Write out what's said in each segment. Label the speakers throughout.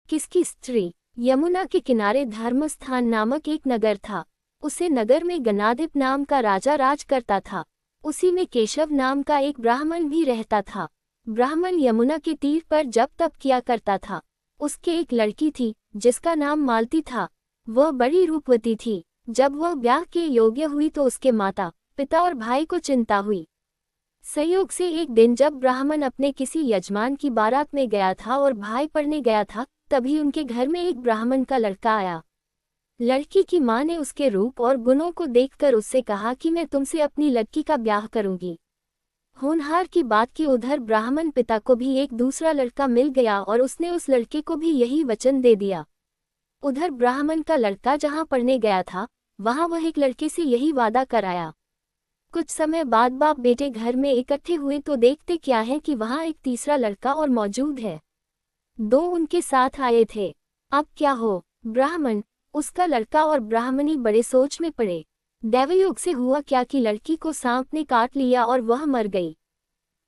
Speaker 1: किसकी स्त्री। यमुना के किनारे धर्मस्थान नामक एक नगर था। उसे नगर में गणाधिप नाम का राजा राज करता था। उसी में केशव नाम का एक ब्राह्मण भी रहता था। ब्राह्मण यमुना के तीर पर जप तप किया करता था। उसके एक लड़की थी जिसका नाम मालती था। वह बड़ी रूपवती थी। जब वह ब्याह के योग्य हुई तो उसके माता पिता और भाई को चिंता हुई। संयोग से एक दिन जब ब्राह्मण अपने किसी यजमान की बारात में गया था और भाई पढ़ने गया था, तभी उनके घर में एक ब्राह्मण का लड़का आया। लड़की की मां ने उसके रूप और गुणों को देखकर उससे कहा कि मैं तुमसे अपनी लड़की का ब्याह करूंगी। होनहार की बात की उधर ब्राह्मण पिता को भी एक दूसरा लड़का मिल गया और उसने उस लड़के को भी यही वचन दे दिया। उधर ब्राह्मण का लड़का जहां पढ़ने गया था, वहां वह एक लड़के से यही वादा कराया। कुछ समय बाद बाप बेटे घर में इकट्ठे हुए तो देखते क्या है कि वहां एक तीसरा लड़का और मौजूद है। दो उनके साथ आए थे। अब क्या हो। ब्राह्मण, उसका लड़का और ब्राह्मणी बड़े सोच में पड़े। दैवयोग से हुआ क्या कि लड़की को सांप ने काट लिया और वह मर गई।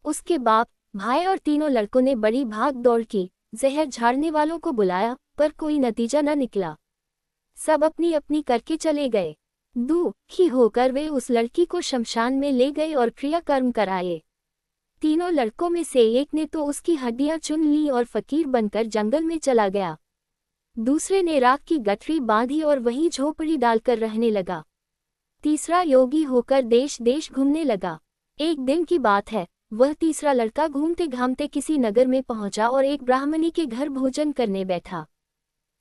Speaker 1: उसके बाप, भाई और तीनों लड़कों ने बड़ी भाग दौड़ की, जहर झाड़ने वालों को बुलाया, पर कोई नतीजा न निकला। सब अपनी अपनी करके चले गए। दुखी होकर वे उस लड़की को शमशान में ले गए और क्रियाकर्म कराए। तीनों लड़कों में से एक ने तो उसकी हड्डियां चुन ली और फकीर बनकर जंगल में चला गया। दूसरे ने राख की गठरी बांधी और वहीं झोपड़ी डालकर रहने लगा। तीसरा योगी होकर देश देश घूमने लगा। एक दिन की बात है, वह तीसरा लड़का घूमते घामते किसी नगर में पहुंचा और एक ब्राह्मणी के घर भोजन करने बैठा।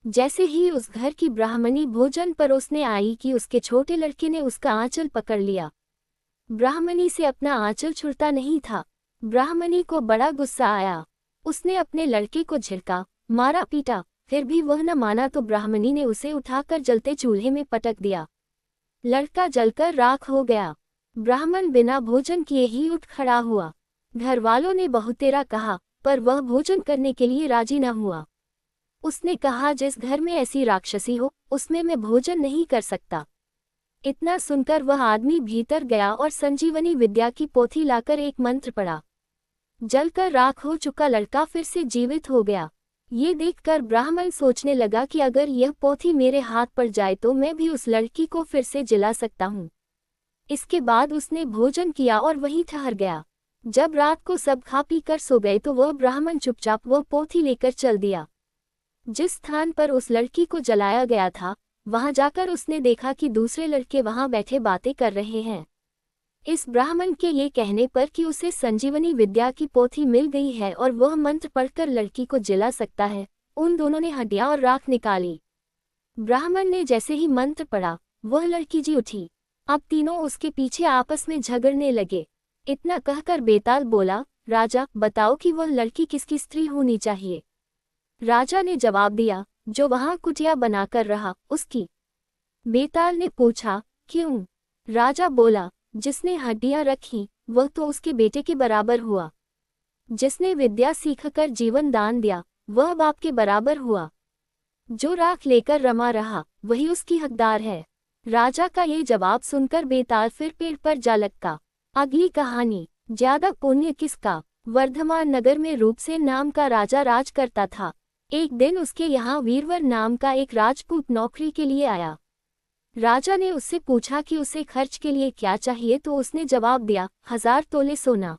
Speaker 1: जैसे ही उस घर की ब्राह्मणी भोजन परोसने आई कि उसके छोटे लड़के ने उसका आंचल पकड़ लिया। ब्राह्मणी से अपना आंचल छुड़ता नहीं था। ब्राह्मणी को बड़ा गुस्सा आया। उसने अपने लड़के को झिड़का, मारा पीटा, फिर भी वह न माना तो ब्राह्मणी ने उसे उठाकर जलते चूल्हे में पटक दिया। लड़का जलकर राख हो गया। ब्राह्मण बिना भोजन किए ही उठ खड़ा हुआ। घर वालों ने बहुतेरा कहा, पर वह भोजन करने के लिए राजी न हुआ। उसने कहा, जिस घर में ऐसी राक्षसी हो, उसमें मैं भोजन नहीं कर सकता। इतना सुनकर वह आदमी भीतर गया और संजीवनी विद्या की पोथी लाकर एक मंत्र पढ़ा। जलकर राख हो चुका लड़का फिर से जीवित हो गया। ये देखकर ब्राह्मण सोचने लगा कि अगर यह पोथी मेरे हाथ पड़ जाए तो मैं भी उस लड़की को फिर से जिला सकता हूँ। इसके बाद उसने भोजन किया और वहीं ठहर गया। जब रात को सब खा पी कर सो गए तो वह ब्राह्मण चुपचाप वह पोथी लेकर चल दिया। जिस स्थान पर उस लड़की को जलाया गया था, वहां जाकर उसने देखा कि दूसरे लड़के वहां बैठे बातें कर रहे हैं। इस ब्राह्मण के ये कहने पर कि उसे संजीवनी विद्या की पोथी मिल गई है और वह मंत्र पढ़कर लड़की को जिला सकता है, उन दोनों ने हड्डियां और राख निकाली। ब्राह्मण ने जैसे ही मंत्र पढ़ा, वह लड़की जी उठी। अब तीनों उसके पीछे आपस में झगड़ने लगे। इतना कहकर बेताल बोला, राजा बताओ कि वह लड़की किसकी स्त्री होनी चाहिए। राजा ने जवाब दिया, जो वहां कुटिया बनाकर रहा, उसकी। बेताल ने पूछा, क्यों। राजा बोला, जिसने हड्डियां रखी, वह तो उसके बेटे के बराबर हुआ। जिसने विद्या सीखकर जीवन दान दिया, वह बाप के बराबर हुआ। जो राख लेकर रमा रहा, वही उसकी हकदार है। राजा का ये जवाब सुनकर बेताल फिर पेड़ पर जा लटका। अगली कहानी। ज्यादा पुण्य किसका। वर्धमान नगर में रूपसेन नाम का राजा राज करता था। एक दिन उसके यहाँ वीरवर नाम का एक राजपूत नौकरी के लिए आया। राजा ने उससे पूछा कि उसे खर्च के लिए क्या चाहिए तो उसने जवाब दिया, 1000 तोले सोना।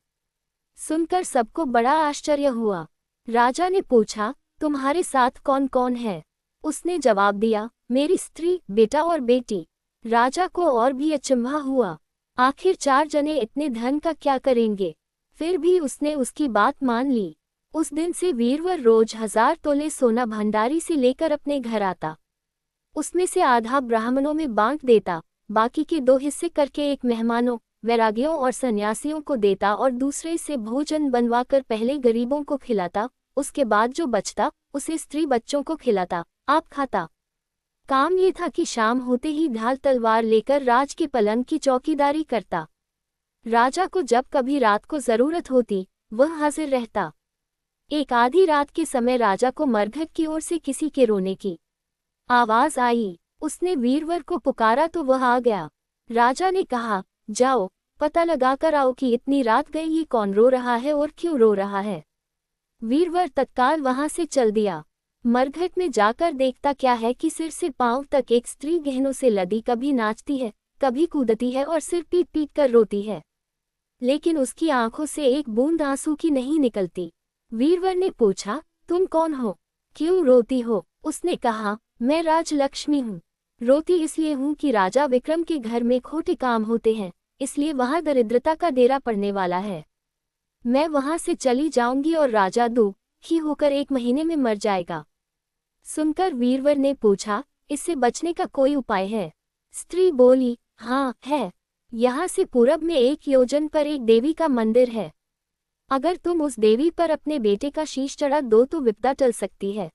Speaker 1: सुनकर सबको बड़ा आश्चर्य हुआ। राजा ने पूछा, तुम्हारे साथ कौन कौन है। उसने जवाब दिया, मेरी स्त्री, बेटा और बेटी। राजा को और भी अचंभा हुआ। आखिर 4 जने इतने धन का क्या करेंगे। फिर भी उसने उसकी बात मान ली। उस दिन से वीरवर रोज 1000 तोले सोना भंडारी से लेकर अपने घर आता। उसमें से आधा ब्राह्मणों में बांट देता, बाकी के 2 हिस्से करके एक मेहमानों, वैरागियों और सन्यासियों को देता और दूसरे से भोजन बनवाकर पहले गरीबों को खिलाता, उसके बाद जो बचता उसे स्त्री बच्चों को खिलाता, आप खाता। काम ये था कि शाम होते ही ढाल तलवार लेकर राज के पलंग की चौकीदारी करता। राजा को जब कभी रात को जरूरत होती, वह हाजिर रहता। एक आधी रात के समय राजा को मरघट की ओर से किसी के रोने की आवाज आई। उसने वीरवर को पुकारा तो वह आ गया। राजा ने कहा, जाओ पता लगाकर आओ कि इतनी रात गई ये कौन रो रहा है और क्यों रो रहा है। वीरवर तत्काल वहां से चल दिया। मरघट में जाकर देखता क्या है कि सिर से पांव तक एक स्त्री गहनों से लदी कभी नाचती है, कभी कूदती है और सिर पीट पीट कर रोती है, लेकिन उसकी आंखों से एक बूंद आंसू की नहीं निकलती। वीरवर ने पूछा, तुम कौन हो, क्यों रोती हो? उसने कहा, मैं राजलक्ष्मी हूँ। रोती इसलिए हूँ कि राजा विक्रम के घर में खोटे काम होते हैं, इसलिए वहां दरिद्रता का डेरा पड़ने वाला है। मैं वहां से चली जाऊंगी और राजा दुखी होकर 1 महीने में मर जाएगा। सुनकर वीरवर ने पूछा, इससे बचने का कोई उपाय है? स्त्री बोली, हाँ है। यहाँ से पूरब में 1 योजन पर एक देवी का मंदिर है। अगर तुम उस देवी पर अपने बेटे का शीश चढ़ा दो तो विपदा टल सकती है।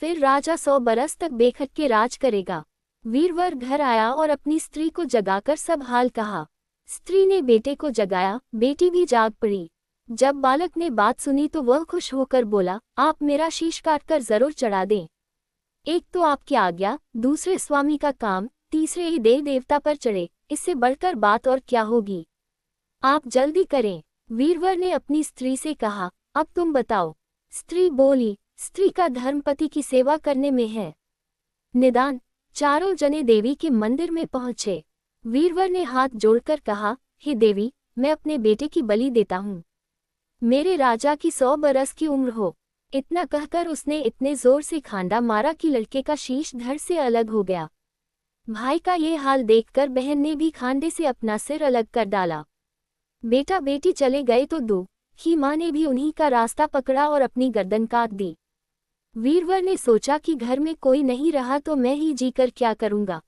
Speaker 1: फिर राजा 100 बरस तक बेखट के राज करेगा। वीरवर घर आया और अपनी स्त्री को जगाकर सब हाल कहा। स्त्री ने बेटे को जगाया, बेटी भी जाग पड़ी। जब बालक ने बात सुनी तो वह खुश होकर बोला, आप मेरा शीश काटकर जरूर चढ़ा दें। एक तो आपकी आज्ञा, दूसरे स्वामी का काम, तीसरे ही देव देवता पर चढ़े, इससे बढ़कर बात और क्या होगी? आप जल्दी करें। वीरवर ने अपनी स्त्री से कहा, अब तुम बताओ। स्त्री बोली, स्त्री का धर्म पति की सेवा करने में है। निदान। चारों जने देवी के मंदिर में पहुंचे। वीरवर ने हाथ जोड़कर कहा, हे देवी, मैं अपने बेटे की बलि देता हूँ। मेरे राजा की 100 बरस की उम्र हो। इतना कहकर उसने इतने जोर से खांडा मारा कि लड़के का शीश धड़ से अलग हो गया। भाई का ये हाल देखकर बहन ने भी खांडे से अपना सिर अलग कर डाला। बेटा बेटी चले गए तो दुखी माँ ने भी उन्हीं का रास्ता पकड़ा और अपनी गर्दन काट दी। वीरवर ने सोचा कि घर में कोई नहीं रहा तो मैं ही जीकर क्या करूंगा।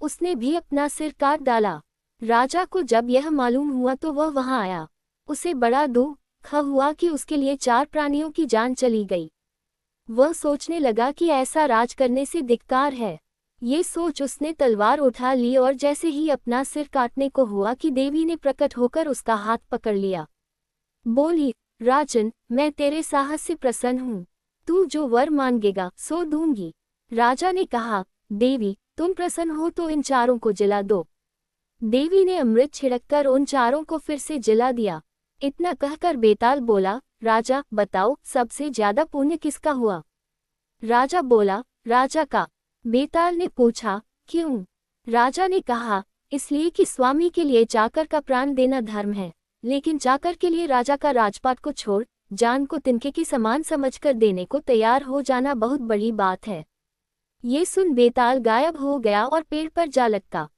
Speaker 1: उसने भी अपना सिर काट डाला। राजा को जब यह मालूम हुआ तो वह वहां आया। उसे बड़ा दुख हुआ कि उसके लिए 4 प्राणियों की जान चली गई। वह सोचने लगा कि ऐसा राज करने से धिक्कार है। ये सोच उसने तलवार उठा ली और जैसे ही अपना सिर काटने को हुआ कि देवी ने प्रकट होकर उसका हाथ पकड़ लिया। बोली, राजन, मैं तेरे साहस से प्रसन्न हूँ। तू जो वर मांगेगा सो दूंगी। राजा ने कहा, देवी, तुम प्रसन्न हो तो इन 4 को जिला दो। देवी ने अमृत छिड़ककर उन 4 को फिर से जिला दिया। इतना कहकर बेताल बोला, राजा बताओ, सबसे ज्यादा पुण्य किसका हुआ? राजा बोला, राजा का। बेताल ने पूछा, क्यों? राजा ने कहा, इसलिए कि स्वामी के लिए चाकर का प्राण देना धर्म है, लेकिन चाकर के लिए राजा का राजपाट को छोड़ जान को तिनके की समान समझकर देने को तैयार हो जाना बहुत बड़ी बात है। ये सुन बेताल गायब हो गया और पेड़ पर जा लटका।